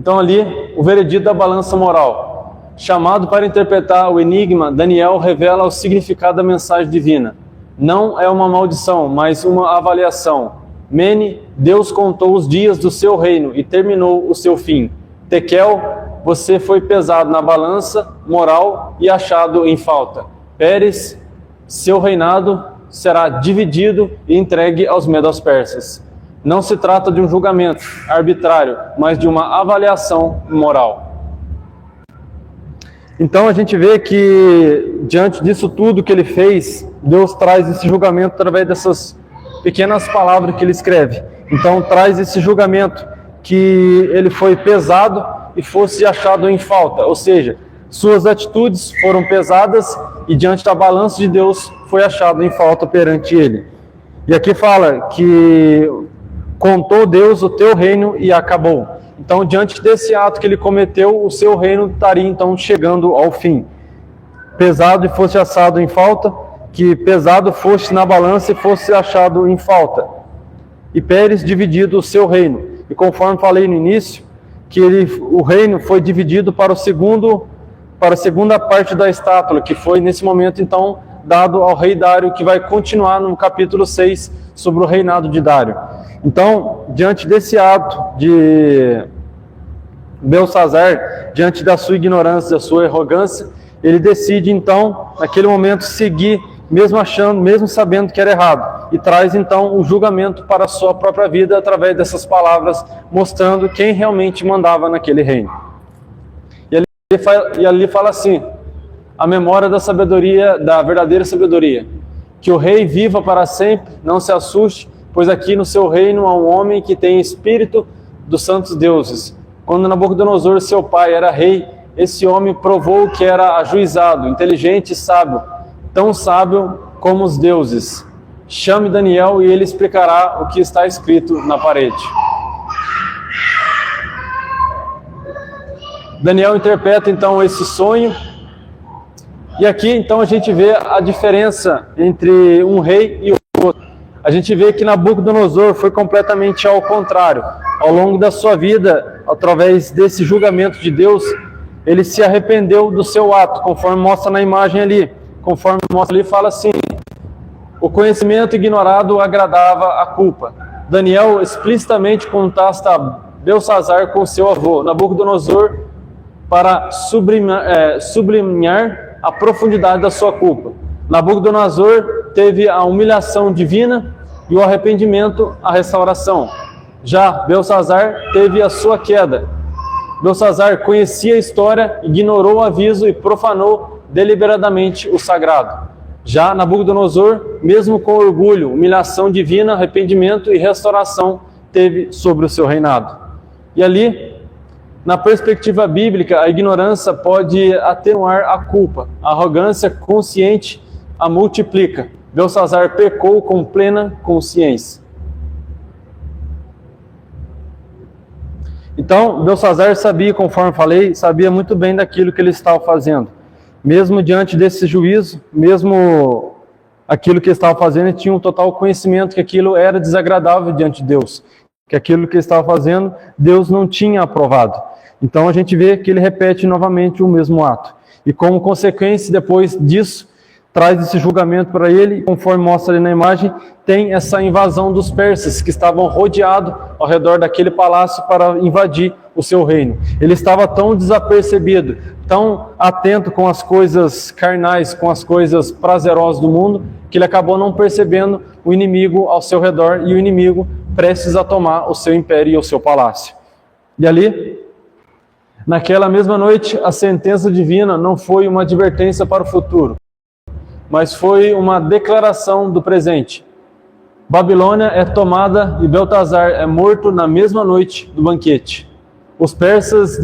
Então ali, o veredito da balança moral. Chamado para interpretar o enigma, Daniel revela o significado da mensagem divina. Não é uma maldição, mas uma avaliação. Mene, Deus contou os dias do seu reino e terminou o seu fim. Tekel, você foi pesado na balança moral e achado em falta. Pérez, seu reinado será dividido e entregue aos medos-persas. Não se trata de um julgamento arbitrário, mas de uma avaliação moral. Então a gente vê que, diante disso tudo que ele fez, Deus traz esse julgamento através dessas pequenas palavras que ele escreve. Então traz esse julgamento que ele foi pesado e fosse achado em falta, ou seja, suas atitudes foram pesadas e diante da balança de Deus foi achado em falta perante ele. E aqui fala que contou Deus o teu reino e acabou. Então, diante desse ato que ele cometeu, o seu reino estaria então chegando ao fim. Pesado e fosse achado em falta, que pesado fosse na balança e fosse achado em falta. E Pérez dividido o seu reino. E conforme falei no início, que o reino foi dividido para a segunda parte da estátula, que foi nesse momento então dado ao rei Dário, que vai continuar no capítulo 6 sobre o reinado de Dário. Então, diante desse ato de Belsazar, diante da sua ignorância, da sua arrogância, ele decide então, naquele momento, seguir, mesmo sabendo que era errado, e traz então o julgamento para a sua própria vida através dessas palavras, mostrando quem realmente mandava naquele reino. E ali fala assim: a memória da sabedoria, da verdadeira sabedoria, que o rei viva para sempre, não se assuste, pois aqui no seu reino há um homem que tem espírito dos santos deuses. Quando Nabucodonosor, seu pai, era rei, esse homem provou que era ajuizado, inteligente e sábio, tão sábio como os deuses. Chame Daniel e ele explicará o que está escrito na parede. Daniel interpreta então esse sonho. E aqui então a gente vê a diferença entre um rei e outro. A gente vê que Nabucodonosor foi completamente ao contrário. Ao longo da sua vida, através desse julgamento de Deus, ele se arrependeu do seu ato, conforme mostra na imagem ali. Conforme mostra ali, fala assim: o conhecimento ignorado agradava a culpa. Daniel explicitamente contrasta Belsazar com seu avô, Nabucodonosor, para sublinhar a profundidade da sua culpa. Nabucodonosor teve a humilhação divina e o arrependimento, a restauração. Já Belsazar teve a sua queda. Belsazar conhecia a história, ignorou o aviso e profanou deliberadamente o sagrado. Já Nabucodonosor, mesmo com orgulho, humilhação divina, arrependimento e restauração, teve sobre o seu reinado. E ali, na perspectiva bíblica, a ignorância pode atenuar a culpa. A arrogância consciente a multiplica. Belsazar pecou com plena consciência. Então, Belsazar sabia, conforme falei, sabia muito bem daquilo que ele estava fazendo. Mesmo diante desse juízo, mesmo aquilo que ele estava fazendo, ele tinha um total conhecimento que aquilo era desagradável diante de Deus. Que aquilo que ele estava fazendo, Deus não tinha aprovado. Então a gente vê que ele repete novamente o mesmo ato. E como consequência, depois disso, traz esse julgamento para ele, e conforme mostra ali na imagem, tem essa invasão dos persas, que estavam rodeados ao redor daquele palácio para invadir o seu reino. Ele estava tão desapercebido, tão atento com as coisas carnais, com as coisas prazerosas do mundo, que ele acabou não percebendo o inimigo ao seu redor e o inimigo prestes a tomar o seu império e o seu palácio. E ali, naquela mesma noite, a sentença divina não foi uma advertência para o futuro, mas foi uma declaração do presente. Babilônia é tomada e Beltazar é morto na mesma noite do banquete. Os persas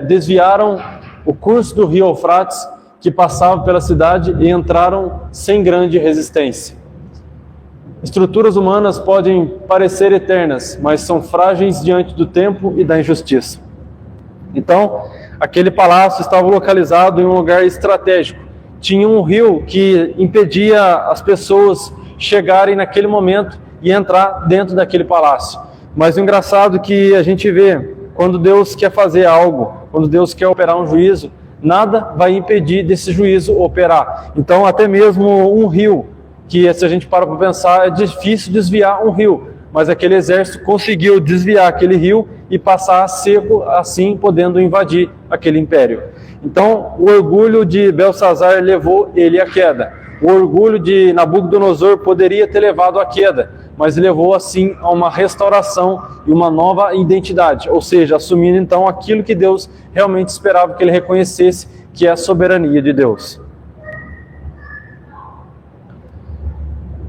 desviaram o curso do rio Eufrates, que passava pela cidade, e entraram sem grande resistência. Estruturas humanas podem parecer eternas, mas são frágeis diante do tempo e da injustiça. Então, aquele palácio estava localizado em um lugar estratégico. Tinha um rio que impedia as pessoas chegarem naquele momento e entrar dentro daquele palácio. Mas o engraçado é que a gente vê, quando Deus quer fazer algo, quando Deus quer operar um juízo, nada vai impedir desse juízo operar. Então, até mesmo um rio, que se a gente para pensar, é difícil desviar um rio, mas aquele exército conseguiu desviar aquele rio e passar seco, assim podendo invadir aquele império. Então, o orgulho de Belsazar levou ele à queda. O orgulho de Nabucodonosor poderia ter levado à queda, mas levou assim a uma restauração e uma nova identidade, ou seja, assumindo então aquilo que Deus realmente esperava que ele reconhecesse, que é a soberania de Deus.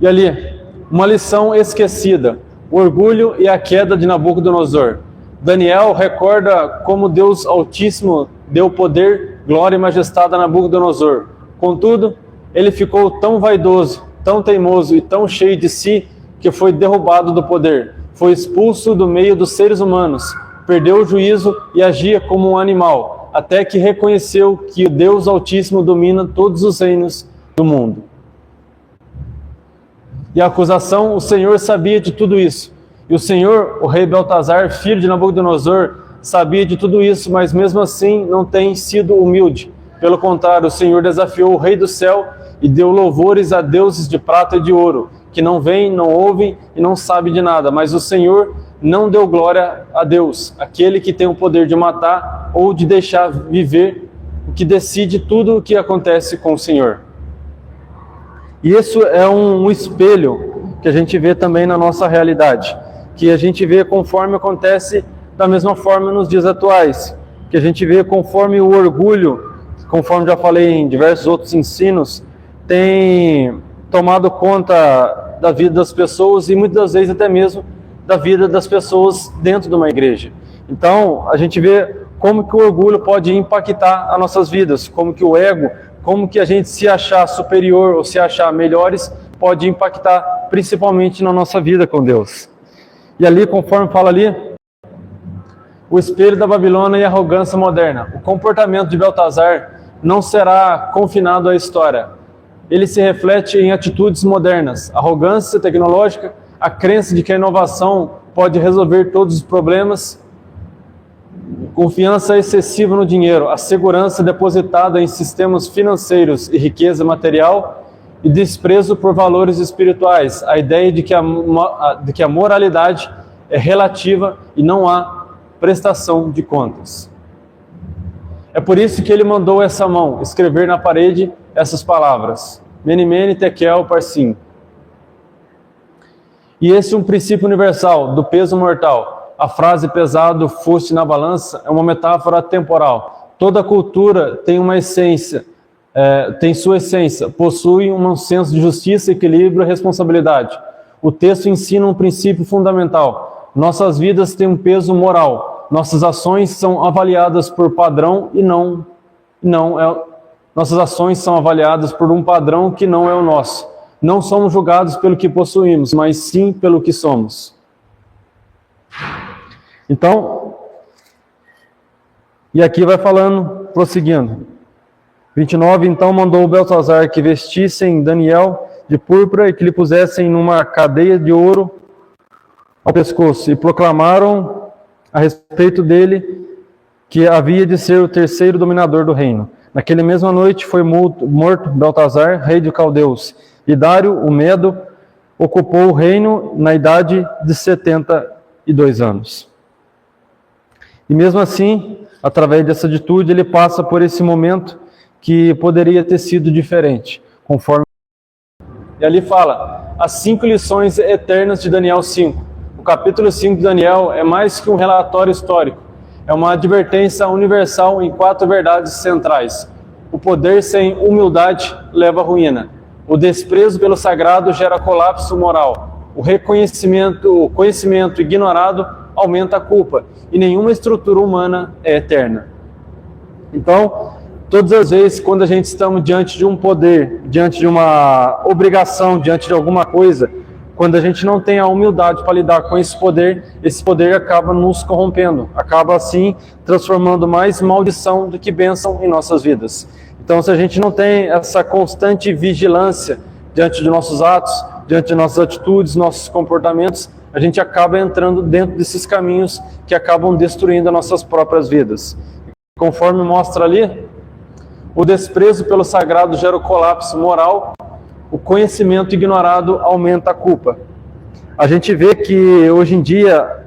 E ali, uma lição esquecida, o orgulho e a queda de Nabucodonosor. Daniel recorda como Deus Altíssimo deu poder, glória e majestade a Nabucodonosor. Contudo, ele ficou tão vaidoso, tão teimoso e tão cheio de si, que foi derrubado do poder, foi expulso do meio dos seres humanos, perdeu o juízo e agia como um animal, até que reconheceu que o Deus Altíssimo domina todos os reinos do mundo. E a acusação, o Senhor sabia de tudo isso. E o Senhor, o rei Beltazar, filho de Nabucodonosor, sabia de tudo isso, mas mesmo assim não tem sido humilde. Pelo contrário, o Senhor desafiou o rei do céu e deu louvores a deuses de prata e de ouro, que não veem, não ouvem e não sabem de nada. Mas o Senhor não deu glória a Deus, aquele que tem o poder de matar ou de deixar viver, o que decide tudo o que acontece com o Senhor. E isso é um espelho que a gente vê também na nossa realidade, que a gente vê conforme acontece da mesma forma nos dias atuais, que a gente vê conforme o orgulho, conforme já falei em diversos outros ensinos, tem tomado conta da vida das pessoas e muitas vezes até mesmo da vida das pessoas dentro de uma igreja. Então, a gente vê como que o orgulho pode impactar as nossas vidas, como que o ego, como que a gente se achar superior ou se achar melhores pode impactar principalmente na nossa vida com Deus. E ali, conforme fala ali, o espelho da Babilônia e a arrogância moderna. O comportamento de Beltazar não será confinado à história. Ele se reflete em atitudes modernas, arrogância tecnológica, a crença de que a inovação pode resolver todos os problemas, confiança excessiva no dinheiro, a segurança depositada em sistemas financeiros e riqueza material e desprezo por valores espirituais, a ideia de que a moralidade é relativa e não há prestação de contas. É por isso que ele mandou essa mão escrever na parede essas palavras: Mene, Mene, Tekel, Parsim. E esse é um princípio universal do peso mortal. A frase pesado foste na balança é uma metáfora temporal. Toda cultura tem uma essência, tem sua essência, possui um senso de justiça, equilíbrio e responsabilidade. O texto ensina um princípio fundamental. Nossas vidas têm um peso moral. Nossas ações são avaliadas por padrão e nossas ações são avaliadas por um padrão que não é o nosso. Não somos julgados pelo que possuímos, mas sim pelo que somos. Então, e aqui vai falando, prosseguindo. 29, então mandou o Beltazar que vestissem Daniel de púrpura e que lhe pusessem numa cadeia de ouro ao pescoço, e proclamaram a respeito dele que havia de ser o terceiro dominador do reino. Naquela mesma noite foi morto Beltazar, rei de Caldeus, e Dário, o Medo, ocupou o reino na idade de 72 anos. E mesmo assim, através dessa atitude, ele passa por esse momento que poderia ter sido diferente, conforme... E ali fala, as 5 lições eternas de Daniel 5. O capítulo 5 de Daniel é mais que um relatório histórico, é uma advertência universal em 4 verdades centrais. O poder sem humildade leva à ruína. O desprezo pelo sagrado gera colapso moral. O conhecimento ignorado aumenta a culpa. E nenhuma estrutura humana é eterna. Então, todas as vezes quando a gente estamos diante de um poder, diante de uma obrigação, diante de alguma coisa, quando a gente não tem a humildade para lidar com esse poder acaba nos corrompendo, acaba assim transformando mais maldição do que bênção em nossas vidas. Então, se a gente não tem essa constante vigilância diante de nossos atos, diante de nossas atitudes, nossos comportamentos, a gente acaba entrando dentro desses caminhos que acabam destruindo as nossas próprias vidas. Conforme mostra ali, o desprezo pelo sagrado gera o colapso moral, o conhecimento ignorado aumenta a culpa. A gente vê que hoje em dia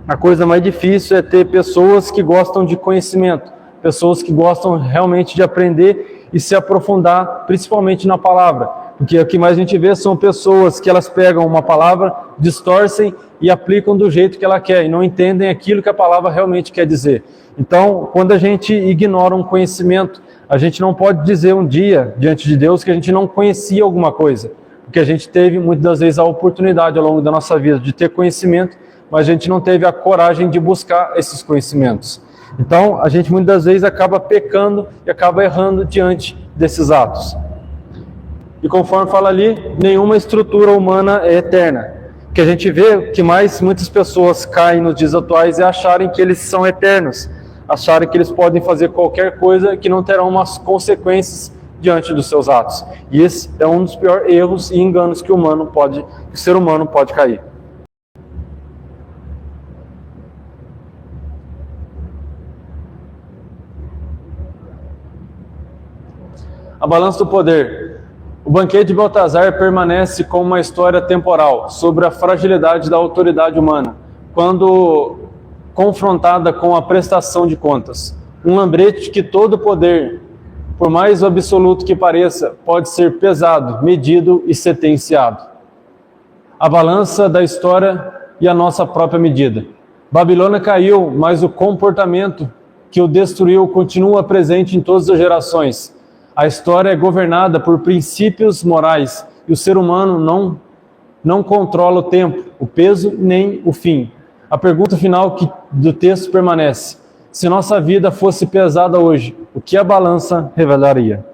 a coisa mais difícil é ter pessoas que gostam de conhecimento, pessoas que gostam realmente de aprender e se aprofundar, principalmente na palavra. Porque o que mais a gente vê são pessoas que elas pegam uma palavra, distorcem e aplicam do jeito que ela quer e não entendem aquilo que a palavra realmente quer dizer. Então, quando a gente ignora um conhecimento, a gente não pode dizer um dia diante de Deus que a gente não conhecia alguma coisa, porque a gente teve muitas das vezes a oportunidade ao longo da nossa vida de ter conhecimento, mas a gente não teve a coragem de buscar esses conhecimentos. Então, a gente muitas das vezes acaba pecando e acaba errando diante desses atos. E conforme fala ali, nenhuma estrutura humana é eterna. O que a gente vê que mais muitas pessoas caem nos dias atuais é acharem que eles são eternos, acharem que eles podem fazer qualquer coisa que não terão umas consequências diante dos seus atos. E esse é um dos piores erros e enganos que o ser humano pode cair. A balança do poder. O banquete de Baltazar permanece como uma história temporal sobre a fragilidade da autoridade humana, quando confrontada com a prestação de contas. Um lembrete que todo poder, por mais absoluto que pareça, pode ser pesado, medido e sentenciado. A balança da história e a nossa própria medida. Babilônia caiu, mas o comportamento que o destruiu continua presente em todas as gerações. A história é governada por princípios morais e o ser humano não controla o tempo, o peso nem o fim. A pergunta final do texto permanece: se nossa vida fosse pesada hoje, o que a balança revelaria?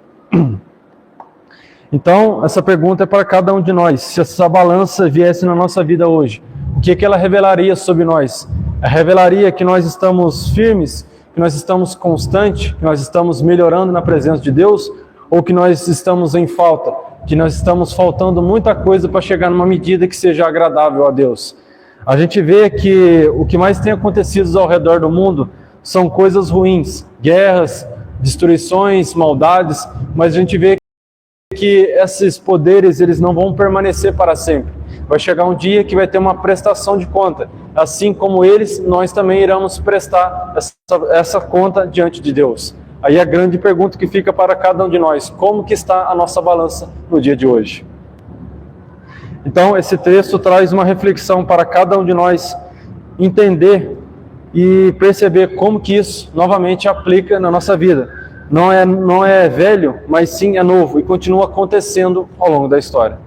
Então, essa pergunta é para cada um de nós. Se essa balança viesse na nossa vida hoje, o que ela revelaria sobre nós? Ela revelaria que nós estamos firmes, que nós estamos constantes, que nós estamos melhorando na presença de Deus, ou que nós estamos em falta, que nós estamos faltando muita coisa para chegar numa medida que seja agradável a Deus. A gente vê que o que mais tem acontecido ao redor do mundo são coisas ruins, guerras, destruições, maldades, mas a gente vê que esses poderes eles não vão permanecer para sempre. Vai chegar um dia que vai ter uma prestação de conta. Assim como eles, nós também iremos prestar essa conta diante de Deus. Aí a grande pergunta que fica para cada um de nós: como que está a nossa balança no dia de hoje? Então, esse texto traz uma reflexão para cada um de nós entender e perceber como que isso novamente aplica na nossa vida. Não é velho, mas sim é novo e continua acontecendo ao longo da história.